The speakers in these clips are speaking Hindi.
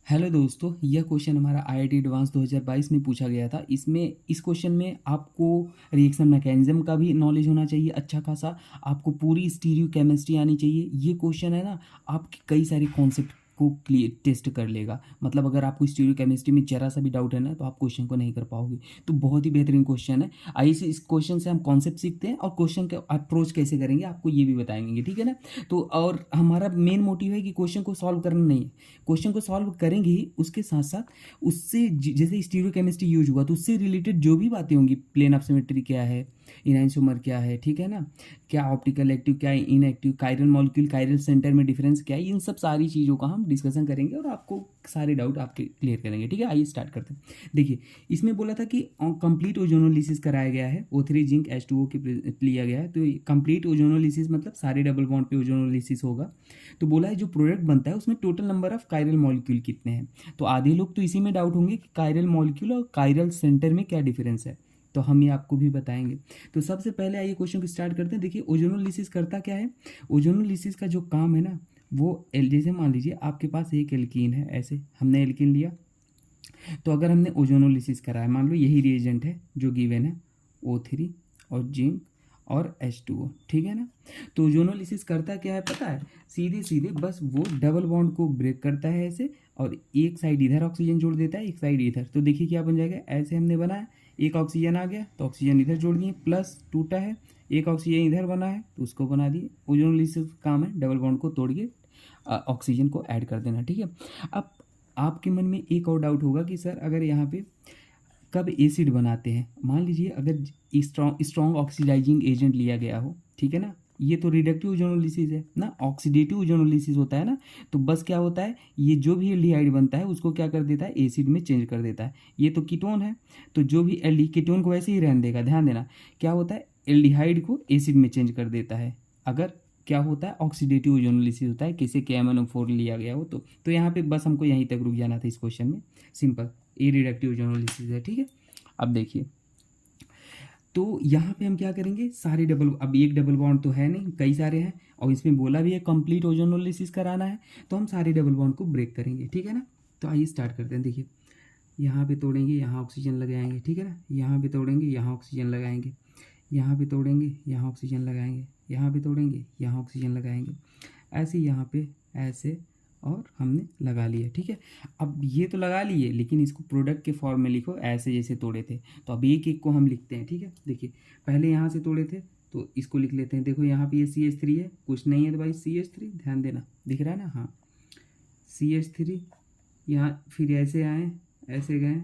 हेलो दोस्तों, यह क्वेश्चन हमारा आईआईटी एडवांस 2022 में पूछा गया था। इस क्वेश्चन में आपको रिएक्शन मैकेनिज्म का भी नॉलेज होना चाहिए अच्छा खासा। आपको पूरी स्टीरियो केमिस्ट्री आनी चाहिए। ये क्वेश्चन है ना, आपके कई सारे कॉन्सेप्ट को क्लियर टेस्ट कर लेगा। मतलब अगर आपको स्टीरियो केमिस्ट्री में जरा सा भी डाउट है ना, तो आप क्वेश्चन को नहीं कर पाओगे। तो बहुत ही बेहतरीन क्वेश्चन है। आइए इस क्वेश्चन से हम कॉन्सेप्ट सीखते हैं और क्वेश्चन का अप्रोच कैसे करेंगे आपको ये भी बताएंगे, ठीक है ना। तो और हमारा मेन मोटिव है कि क्वेश्चन को सॉल्व करना नहीं है, क्वेश्चन को सॉल्व करेंगे ही, उसके साथ साथ उससे जैसे स्टीरियोकेमिस्ट्री यूज हुआ तो उससे रिलेटेड जो भी बातें होंगी, प्लेन ऑफ सिमेट्री क्या है, इनआइसोमर क्या है, ठीक है ना, क्या ऑप्टिकल एक्टिव क्या है, inactive, chiral molecule chiral centre में डिफरेंस क्या है, इन सब सारी चीज़ों का हम डिस्कशन करेंगे और आपको सारे डाउट आपके क्लियर करेंगे, ठीक है। आइए स्टार्ट करते हैं। देखिए, इसमें बोला था कि कंप्लीट ओजोनोलिसिस कराया गया है, O3 जिंक H2O के लिया गया है। तो कंप्लीट ओजोनोलिसिस मतलब सारे डबल बॉन्ड पे ओजोनोलिसिस होगा। तो बोला है जो प्रोडक्ट बनता है उसमें total number of chiral molecule कितने हैं। तो आधे लोग तो इसी में डाउट होंगे कि कायरल मॉलिक्यूल और कायरल सेंटर में क्या डिफरेंस है, तो हम ये आपको भी बताएंगे। तो सबसे पहले आइए क्वेश्चन को स्टार्ट करते हैं। देखिए, ओजोनोलिसिस करता क्या है। ओजोनोलिसिस का जो काम है ना, वो जैसे मान लीजिए आपके पास एक एल्कीन है, ऐसे हमने एल्कीन लिया। तो अगर हमने ओजोनोलिसिस करा है, मान लो यही रिएजेंट है जो गिवन है, O3 और जिंक और H2O, ठीक है ना। तो ओजोनोलिसिस करता क्या है पता है, सीधे सीधे बस वो डबल बॉन्ड को ब्रेक करता है ऐसे, और एक साइड इधर ऑक्सीजन जोड़ देता है, एक साइड इधर। तो देखिए क्या बन जाएगा, ऐसे हमने बनाया, एक ऑक्सीजन आ गया तो ऑक्सीजन इधर जोड़ दिए, प्लस टूटा है, एक ऑक्सीजन इधर बना है तो उसको बना दिए। ओजोनोलिसिस का काम है डबल बॉन्ड को तोड़ के ऑक्सीजन को ऐड कर देना, ठीक है। अब आपके मन में एक और डाउट होगा कि सर अगर यहाँ पे कब एसिड बनाते हैं, मान लीजिए अगर स्ट्रॉन्ग ऑक्सीडाइजिंग एजेंट लिया गया हो, ठीक है ना। ये तो रिडक्टिव ओजोनोलिसिस है ना, ऑक्सीडेटिव ओजोनोलिसिस होता है ना। तो बस क्या होता है, ये जो भी एल्डिहाइड बनता है उसको क्या कर देता है, एसिड में चेंज कर देता है। ये तो कीटोन है, तो जो भी एल्डी कीटोन को वैसे ही रहने देगा, ध्यान देना। क्या होता है, एल्डिहाइड को एसिड में चेंज कर देता है अगर क्या होता है, ऑक्सीडेटिव ओजोनोलिसिस होता है, किसी KMnO4 लिया गया हो तो यहाँ पे बस हमको यहीं तक रुक जाना था इस क्वेश्चन में। सिंपल, ये रिडक्टिव ओजोनोलिसिस है, ठीक है। अब देखिए, तो यहाँ पे हम क्या करेंगे, सारे डबल, अब एक डबल बॉन्ड तो है नहीं, कई सारे हैं, और इसमें बोला भी है कंप्लीट ओजोनोलिसिस कराना है, तो हम सारे डबल बॉन्ड को ब्रेक करेंगे, ठीक है ना। तो आइए स्टार्ट करते हैं। देखिए, यहाँ पे तोड़ेंगे, यहाँ ऑक्सीजन लगाएंगे, ठीक है ना। यहाँ पे तोड़ेंगे, यहाँ ऑक्सीजन लगाएंगे, यहाँ पे तोड़ेंगे, यहाँ ऑक्सीजन लगाएंगे, यहाँ पे तोड़ेंगे, यहाँ ऑक्सीजन लगाएंगे, ऐसे यहाँ पे ऐसे, और हमने लगा लिया, ठीक है। अब ये तो लगा लिए, लेकिन इसको प्रोडक्ट के फॉर्म में लिखो ऐसे जैसे तोड़े थे। तो अब एक एक को हम लिखते हैं, ठीक है। देखिए, पहले यहाँ से तोड़े थे तो इसको लिख लेते हैं। देखो यहाँ पे ये CH3 है, कुछ नहीं है तो भाई CH3, ध्यान देना, दिख रहा है ना, हाँ CH3। यहाँ फिर ऐसे आए, ऐसे गए,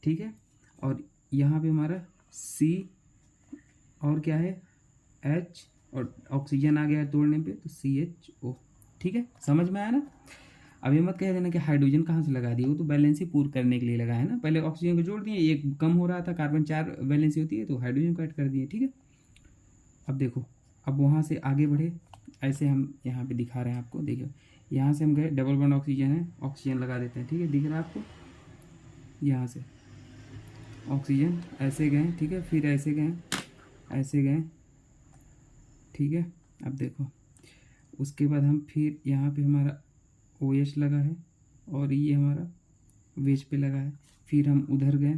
ठीक है। और यहाँ पे हमारा C, और क्या है H, और ऑक्सीजन आ गया है तोड़ने पे तो CHO, ठीक है। समझ में आया ना। अब ये मत कह देना कि हाइड्रोजन कहाँ से लगा दिए, वो तो बैलेंस ही पूर्ण करने के लिए लगा है ना। पहले ऑक्सीजन को जोड़ दिए, एक कम हो रहा था, कार्बन 4 वैलेंसी होती है, तो हाइड्रोजन को ऐड कर दिए, ठीक है। अब देखो, अब वहाँ से आगे बढ़े, ऐसे हम यहाँ पे दिखा रहे हैं आपको। देखिए, यहाँ से हम गए, डबल बॉन्ड ऑक्सीजन है, ऑक्सीजन लगा देते हैं, ठीक है, दिख रहा है आपको। यहाँ से ऑक्सीजन ऐसे गए, ठीक है, फिर ऐसे गए, ऐसे गए, ठीक है। अब देखो, उसके बाद हम फिर यहाँ पे हमारा OH लगा है, और ये हमारा वेज पे लगा है। फिर हम उधर गए,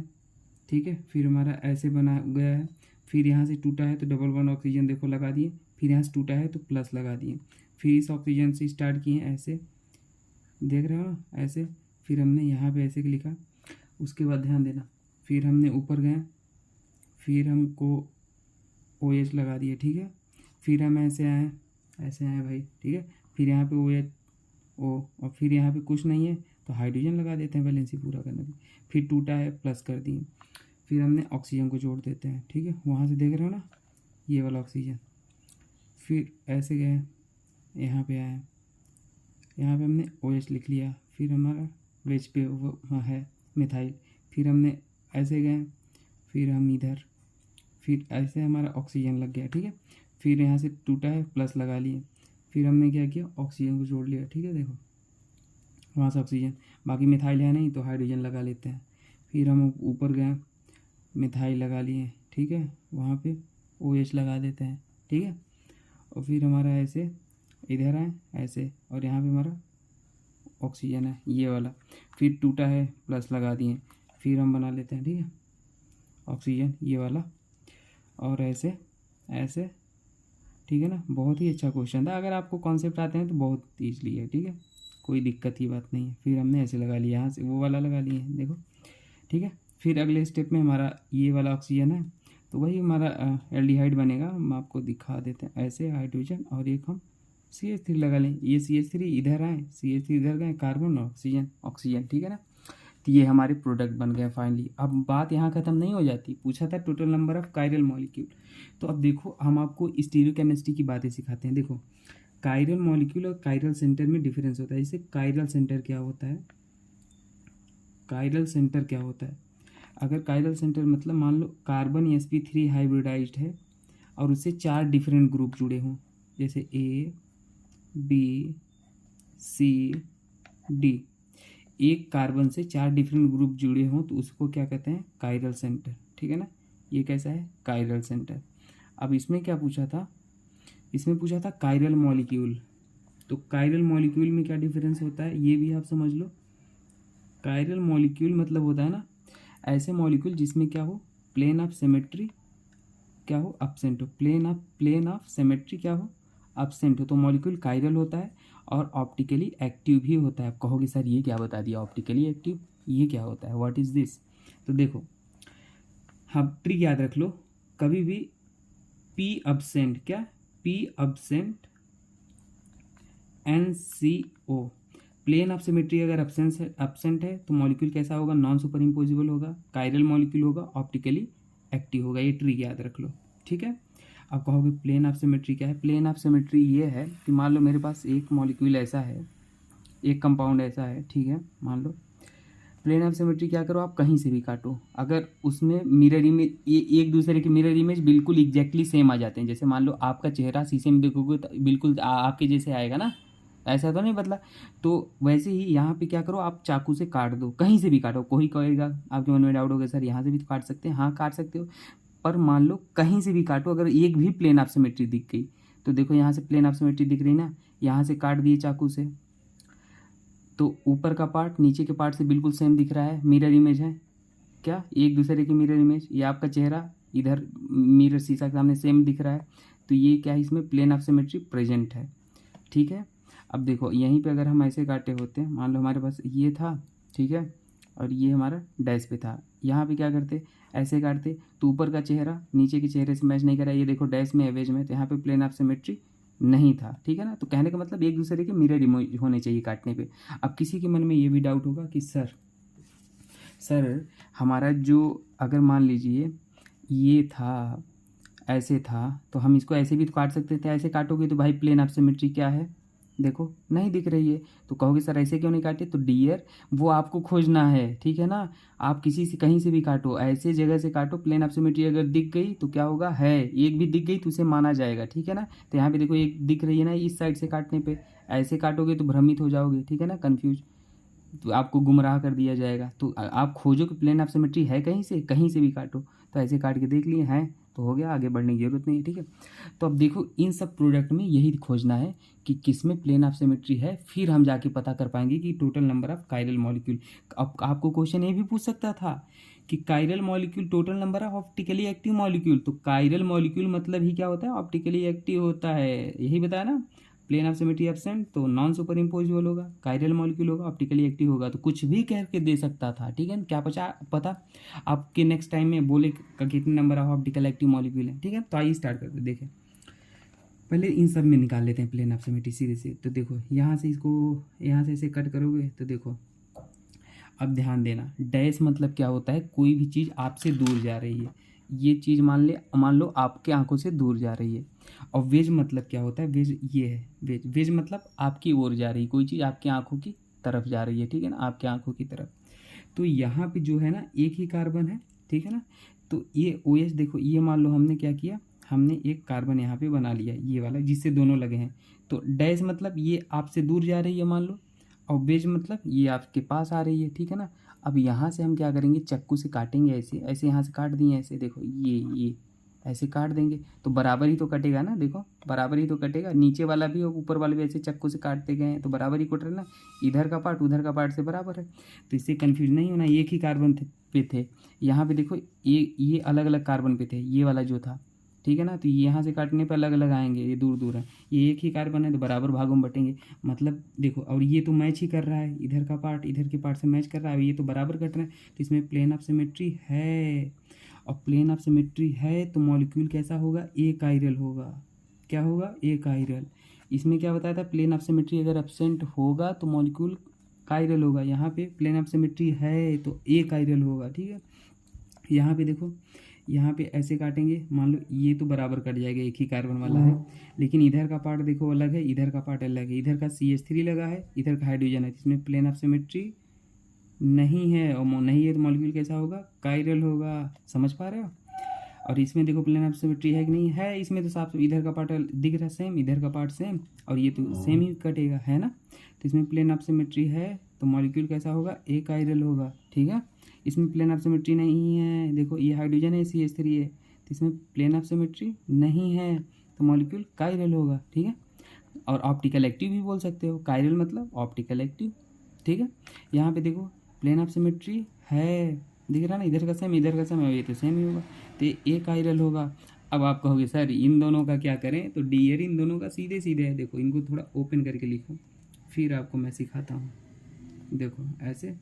ठीक है, फिर हमारा ऐसे बना गया है। फिर यहाँ से टूटा है तो डबल बॉन्ड ऑक्सीजन देखो लगा दिए, फिर यहाँ से टूटा है तो प्लस लगा दिए। फिर इस ऑक्सीजन से स्टार्ट किए ऐसे, देख रहे हो ना, ऐसे। फिर हमने यहाँ पे ऐसे लिखा, उसके बाद ध्यान देना, फिर हमने ऊपर गए, फिर हमको OH लगा दिए, ठीक है। फिर हम ऐसे आए, ऐसे आए भाई, ठीक है। फिर यहाँ पे OH और फिर यहाँ पे कुछ नहीं है तो हाइड्रोजन लगा देते हैं वैलेंसी पूरा करने के। फिर टूटा है, प्लस कर दिए। फिर हमने ऑक्सीजन को जोड़ देते हैं, ठीक है, वहाँ से देख रहे हो ना, ये वाला ऑक्सीजन। फिर ऐसे गए, यहाँ पे आए, यहाँ पे हमने OH लिख लिया। फिर हमारा वेज पे वो है मिथाइल। फिर हमने ऐसे गए, फिर हम इधर, फिर ऐसे हमारा ऑक्सीजन लग गया, ठीक है। फिर यहाँ से टूटा है, प्लस लगा लिए। फिर हमने क्या किया, ऑक्सीजन को जोड़ लिया, ठीक है। देखो, वहाँ से ऑक्सीजन, बाकी मिथाइल है नहीं तो हाइड्रोजन लगा लेते हैं। फिर हम ऊपर गए, मिथाइल लगा लिए, ठीक है, वहाँ पे OH लगा देते हैं, ठीक है। और फिर हमारा ऐसे इधर आए ऐसे, और यहाँ पे हमारा ऑक्सीजन है ये वाला, फिर टूटा है प्लस लगा दिए, फिर हम बना लेते हैं, ठीक है, ऑक्सीजन ये वाला, और ऐसे ऐसे, ठीक है ना। बहुत ही अच्छा क्वेश्चन था, अगर आपको कॉन्सेप्ट आते हैं तो बहुत ईजली है, ठीक है, कोई दिक्कत की बात नहीं है। फिर हमने ऐसे लगा लिया, यहाँ से वो वाला लगा लिए, देखो, ठीक है। फिर अगले स्टेप में हमारा ये वाला ऑक्सीजन है, तो वही हमारा एल्डिहाइड बनेगा। हम आपको दिखा देते हैं, ऐसे हाइड्रोजन और एक हम CH3 लगा लें, ये CH3 इधर आए, CH3 इधर गए, कार्बन और ऑक्सीजन ऑक्सीजन, ठीक है ना। तो ये हमारे प्रोडक्ट बन गए फाइनली। अब बात यहाँ ख़त्म नहीं हो जाती, पूछा था total number of chiral molecule. तो अब देखो हम आपको स्टीरियोकेमिस्ट्री की बातें सिखाते हैं। देखो कायरल मॉलिक्यूल और कायरल सेंटर में डिफरेंस होता है। जैसे कायरल सेंटर क्या होता है, कायरल सेंटर क्या होता है, अगर कायरल सेंटर मतलब मान लो कार्बन sp3 हाइब्रिडाइज्ड है और उससे 4 डिफरेंट ग्रुप जुड़े हों, जैसे A B C D, एक कार्बन से 4 डिफरेंट ग्रुप जुड़े हों तो उसको क्या कहते हैं, कायरल सेंटर, ठीक है ना। ये कैसा है, कायरल सेंटर। अब इसमें क्या पूछा था, इसमें पूछा था कायरल मॉलिक्यूल। तो कायरल मॉलिक्यूल में क्या डिफरेंस होता है ये भी आप समझ लो। कायरल मॉलिक्यूल मतलब होता है ना ऐसे मॉलिक्यूल जिसमें क्या हो, प्लेन ऑफ सिमेट्री क्या हो, एब्सेंट हो, प्लेन ऑफ सिमेट्री क्या हो, एब्सेंट हो, तो मॉलिक्यूल कायरल होता है और ऑप्टिकली एक्टिव भी होता है। आप कहोगे सर ये क्या बता दिया, ऑप्टिकली एक्टिव ये क्या होता है, व्हाट इज़ दिस। तो देखो हम ट्रिक याद रख लो, कभी भी P एब्सेंट, क्या P absent NCO, plane of symmetry अगर एब्सेंट है तो मॉलिक्यूल कैसा होगा, नॉन सुपर इम्पोजिबल होगा, कायरल मॉलिक्यूल होगा, ऑप्टिकली एक्टिव होगा। ये ट्रिक याद रख लो, ठीक है। अब कहोगे प्लेन ऑफ सिमेट्री क्या है, प्लेन ऑफ सिमेट्री ये है कि मान लो मेरे पास एक मॉलिक्यूल ऐसा है, एक कंपाउंड ऐसा है, ठीक है, मान लो। प्लेन ऑफ सिमेट्री क्या करो, आप कहीं से भी काटो, अगर उसमें मिरर इमेज, ये एक दूसरे के मिरर इमेज बिल्कुल एग्जैक्टली सेम आ जाते हैं। जैसे मान लो आपका चेहरा शीशे में देखोगे तो बिल्कुल आपके जैसे आएगा ना, ऐसा तो नहीं बदला। तो वैसे ही यहाँ पे क्या करो, आप चाकू से काट दो, कहीं से भी काटो। कोई कहेगा, आपके मन में डाउट होगा सर यहाँ से भी तो काट सकते हैं, हाँ काट सकते हो, पर मान लो कहीं से भी काटो, अगर एक भी प्लेन ऑफ सिमेट्री दिख गई तो देखो यहाँ से प्लेन ऑफ सिमेट्री दिख रही ना, यहाँ से काट दिए चाकू से, तो ऊपर का पार्ट नीचे के पार्ट से बिल्कुल सेम दिख रहा है, मिरर इमेज है, क्या एक दूसरे की मिरर इमेज, ये आपका चेहरा इधर मिरर शीशा के सामने सेम दिख रहा है, तो ये क्या है, इसमें प्लेन ऑफ सिमेट्री प्रेजेंट है, ठीक है। अब देखो यहीं पे अगर हम ऐसे काटे होते, मान लो हमारे पास ये था, ठीक है, और ये हमारा डैश पे था, यहाँ पे क्या करते, ऐसे काटते, तो ऊपर का चेहरा नीचे के चेहरे से मैच नहीं करा, ये देखो डैश में एवेज में, तो यहाँ पे प्लेन ऑफ सिमेट्री नहीं था, ठीक है ना। तो कहने का मतलब एक दूसरे के मिरर इमेज होने चाहिए काटने पे। अब किसी के मन में ये भी डाउट होगा कि सर हमारा जो, अगर मान लीजिए ये था, ऐसे था, तो हम इसको ऐसे भी तो काट सकते थे, ऐसे काटोगे तो भाई प्लेन ऑफ सिमेट्री क्या है, देखो नहीं दिख रही है। तो कहोगे सर ऐसे क्यों नहीं काटे, तो डियर वो आपको खोजना है, ठीक है ना। आप किसी से कहीं से भी काटो, ऐसे जगह से काटो, प्लेन ऑफ सिमेट्री अगर दिख गई तो क्या होगा, है एक भी दिख गई तो उसे माना जाएगा, ठीक है ना। तो यहाँ पे देखो एक दिख रही है ना, इस साइड से काटने पे, ऐसे काटोगे तो भ्रमित हो जाओगे, ठीक है ना, कन्फ्यूज, तो आपको गुमराह कर दिया जाएगा। तो आप खोजो कि प्लेन ऑफ सिमेट्री है कहीं से भी काटो, तो ऐसे काट के देख लिए हैं तो हो गया, आगे बढ़ने की जरूरत नहीं है, ठीक है। तो अब देखो इन सब प्रोडक्ट में यही खोजना है कि किस में प्लेन ऑफ सिमेट्री है, फिर हम जाके पता कर पाएंगे कि total number of chiral molecule. अब आपको क्वेश्चन ये भी पूछ सकता था कि chiral molecule total number of optically active molecule, तो कायरल मॉलिक्यूल मतलब ही क्या होता है, ऑप्टिकली एक्टिव होता है, यही बताया ना। प्लेन ऑफ सिमेट्री एब्सेंट तो नॉन सुपर इम्पोजिबल होगा, कायरल मॉलिक्यूल होगा, ऑप्टिकली एक्टिव होगा, तो कुछ भी कह के दे सकता था, ठीक है। क्या पता आपके नेक्स्ट टाइम में बोले का कितने number of optical active molecule है, ठीक है। तो आइए स्टार्ट करते देखें, पहले इन सब में निकाल लेते हैं प्लेन ऑफ सिमेट्री सीधे से। तो देखो यहाँ से इसको, यहाँ से इसे कट करोगे तो देखो, अब ध्यान देना, डैश मतलब क्या होता है, कोई भी चीज़ आपसे दूर जा रही है, ये चीज़ मान लो आपके आंखों से दूर जा रही है। और वेज मतलब क्या होता है, वेज ये है, वेज मतलब आपकी ओर जा रही है, कोई चीज़ आपकी आंखों की तरफ जा रही है, ठीक है ना, आपकी आंखों की तरफ। तो यहाँ पे जो है ना एक ही कार्बन है, ठीक है ना। तो ये OH देखो, ये मान लो हमने क्या किया, हमने एक कार्बन यहाँ पे बना लिया, ये वाला जिससे दोनों लगे हैं। तो डैश मतलब ये आपसे दूर जा रही है मान लो, और वेज मतलब ये आपके पास आ रही है, ठीक है ना। अब यहाँ से हम क्या करेंगे, चक्कू से काटेंगे, ऐसे ऐसे यहाँ से काट दिए ऐसे, देखो ये ऐसे काट देंगे तो बराबर ही तो कटेगा ना, देखो बराबर ही तो कटेगा, नीचे वाला भी और ऊपर वाला भी ऐसे चक्कू से काटते गए हैं तो बराबर ही कट रहा है ना, इधर का पार्ट उधर का पार्ट से बराबर है। तो इससे कन्फ्यूज नहीं होना, एक ही कार्बन पे थे। यहाँ पे देखो ये अलग अलग कार्बन पे थे, ये वाला जो था, ठीक है ना। तो यहाँ से काटने पर अलग अलग आएंगे, ये दूर दूर है, ये एक ही कार्बन है तो बराबर भागों में बटेंगे। मतलब देखो, और ये तो मैच ही कर रहा है, इधर का पार्ट इधर के पार्ट से मैच कर रहा है, ये तो बराबर कट रहा है, तो इसमें प्लेन ऑफ सिमेट्री है। और प्लेन ऑफ सिमेट्री है तो मॉलिक्यूल कैसा होगा, ए कायरल होगा। क्या होगा, ए कायरल। इसमें क्या बताया था, प्लेन ऑफ सिमेट्री अगर एब्सेंट होगा तो मॉलिक्यूल कायरल होगा। यहाँ पे प्लेन ऑफ सिमेट्री है तो ए कायरल होगा, ठीक है। यहाँ पे देखो, यहाँ पे ऐसे काटेंगे, मान लो ये तो बराबर कट जाएगा, एक ही कार्बन वाला है, लेकिन इधर का पार्ट देखो अलग है, इधर का पार्ट अलग है, इधर का CH3 लगा है, इधर का हाइड्रोजन है, इसमें प्लेन ऑफ सिमेट्री नहीं है, और नहीं है तो मॉलिक्यूल कैसा होगा, कायरल होगा। समझ पा रहे हो। और इसमें देखो प्लेन ऑफ सिमेट्री है कि नहीं है, इसमें तो साफ इधर का पार्ट दिख रहा है सेम, इधर का पार्ट सेम, और ये तो सेम ही कटेगा, है ना। तो इसमें प्लेन ऑफ सिमेट्री है तो मॉलिक्यूल कैसा होगा, ए कायरल होगा, ठीक है। इसमें प्लेन ऑफ सिमेट्री नहीं है, देखो ये हाइड्रोजन है, CH3 है, तो इसमें प्लेन ऑफ सिमेट्री नहीं है तो मॉलिक्यूल कायरल होगा, ठीक है। और ऑप्टिकल एक्टिव भी बोल सकते हो, कायरल मतलब ऑप्टिकल एक्टिव, ठीक है। यहाँ पे देखो प्लेन ऑफ सिमेट्री है, दिख रहा है ना, इधर का सेम इधर का सेम, ये तो सेम ही होगा, तो ये कायरल होगा। अब आप कहोगे सर इन दोनों का क्या करें, तो डियर इन दोनों का सीधे सीधे है, देखो इनको थोड़ा ओपन करके लिखो, फिर आपको मैं सिखाता हूँ। देखो ऐसे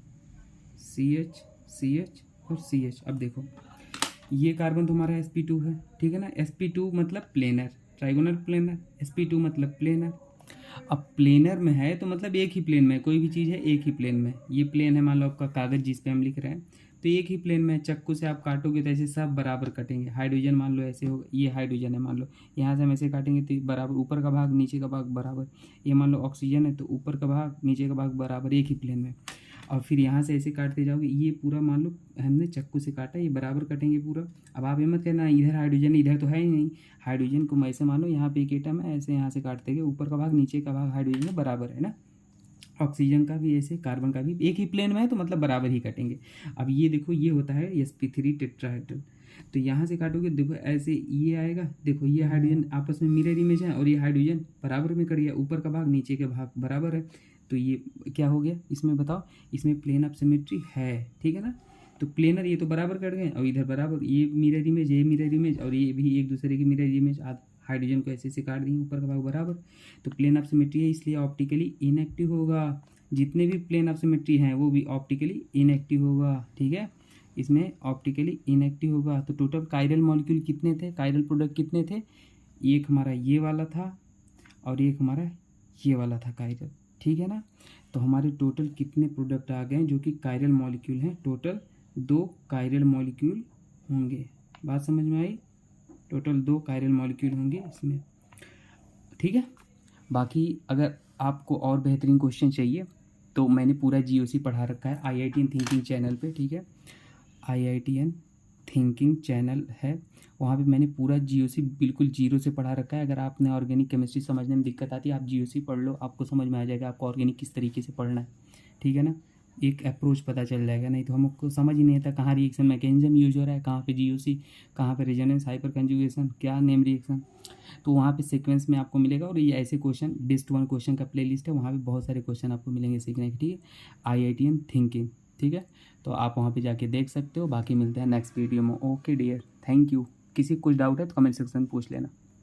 CH CH और CH। अब देखो ये कार्बन तुम्हारा sp2 है, ठीक है ना। sp2 मतलब प्लेनर, ट्राइगोनल प्लेनर, sp2 मतलब प्लेनर। अब प्लेनर में है तो मतलब एक ही प्लेन में, कोई भी चीज़ है एक ही प्लेन में, ये प्लेन है मान लो आपका कागज़ जिस पे हम लिख रहे हैं, तो एक ही प्लेन में है, चक्कू से आप काटोगे तो ऐसे सब बराबर कटेंगे। हाइड्रोजन मान लो ऐसे होगा, ये हाइड्रोजन है मान लो, यहाँ से हम ऐसे काटेंगे तो बराबर, ऊपर का भाग नीचे का भाग बराबर। ये मान लो ऑक्सीजन है तो ऊपर का भाग नीचे का भाग बराबर, एक ही प्लेन में। और फिर यहाँ से ऐसे काटते जाओगे, ये पूरा मान लो हमने चक्कू से काटा, ये बराबर कटेंगे पूरा। अब आप ये मत कहना इधर हाइड्रोजन इधर तो है ही नहीं, हाइड्रोजन को मैं ऐसे मान लो यहाँ पे एक एटम है, ऐसे यहाँ से काटते गए, ऊपर का भाग नीचे का भाग हाइड्रोजन में बराबर है ना। ऑक्सीजन का भी ऐसे, कार्बन का भी एक ही प्लेन में है तो मतलब बराबर ही कटेंगे। अब ये देखो ये होता है sp3 टेट्राहेड्रल, तो यहाँ से काटोगे देखो ऐसे ये आएगा, देखो ये हाइड्रोजन आपस में मिरर इमेज है और ये हाइड्रोजन बराबर में कट गया, ऊपर का भाग नीचे के भाग बराबर है, तो ये क्या हो गया, इसमें बताओ, इसमें प्लेन ऑफ सिमेट्री है, ठीक है ना। तो प्लेनर ये तो बराबर कट गए, और इधर बराबर ये मिरर इमेज, ये मिरर इमेज, और ये भी एक दूसरे की मिरर इमेज, हाइड्रोजन को ऐसे काट दिए, ऊपर का भाग बराबर, तो प्लेन ऑफ सिमेट्री है इसलिए ऑप्टिकली इनएक्टिव होगा। जितने भी प्लेन ऑफ सिमेट्री हैं वो भी ऑप्टिकली इनएक्टिव होगा, ठीक है, इसमें ऑप्टिकली इनएक्टिव होगा। तो टोटल कायरल मॉलिक्यूल कितने थे, कायरल प्रोडक्ट कितने थे, एक हमारा ये वाला था और एक हमारा ये वाला था कायरल, ठीक है ना। तो हमारे टोटल कितने प्रोडक्ट आ गए जो कि कायरल मॉलिक्यूल हैं, टोटल 2 कायरल मॉलिक्यूल होंगे। बात समझ में आई, टोटल 2 कायरल मॉलिक्यूल होंगे इसमें, ठीक है। बाकी अगर आपको और बेहतरीन क्वेश्चन चाहिए तो मैंने पूरा GOC पढ़ा रखा है IITN थिंकिंग चैनल पे, ठीक है। IITN थिंकिंग चैनल है, वहाँ पे मैंने पूरा GOC बिल्कुल जीरो से पढ़ा रखा है। अगर आपने ऑर्गेनिक केमिस्ट्री समझने में दिक्कत आती है, आप GOC पढ़ लो, आपको समझ में आ जाएगा आपको ऑर्गेनिक किस तरीके से पढ़ना है, ठीक है ना। एक अप्रोच पता चल जाएगा, नहीं तो हमको समझ ही नहीं आता कहाँ रिएक्शन मैकेनिज्म यूज हो रहा है, कहाँ पे GOC, कहाँ पे रेजोनेंस, हाइपर कंजुगेशन, क्या नेम रिएक्शन, तो वहाँ पे सीक्वेंस में आपको मिलेगा। और ये ऐसे क्वेश्चन बेस्ट 1 क्वेश्चन का प्लेलिस्ट है, वहाँ पे बहुत सारे क्वेश्चन आपको मिलेंगे सीखने के, ठीक है। IITN थिंकिंग, ठीक है, तो आप वहाँ पे जाके देख सकते हो। बाकी मिलते हैं नेक्स्ट वीडियो में। Okay dear, thank you. किसी कुछ डाउट है तो कमेंट सेक्शन में पूछ लेना।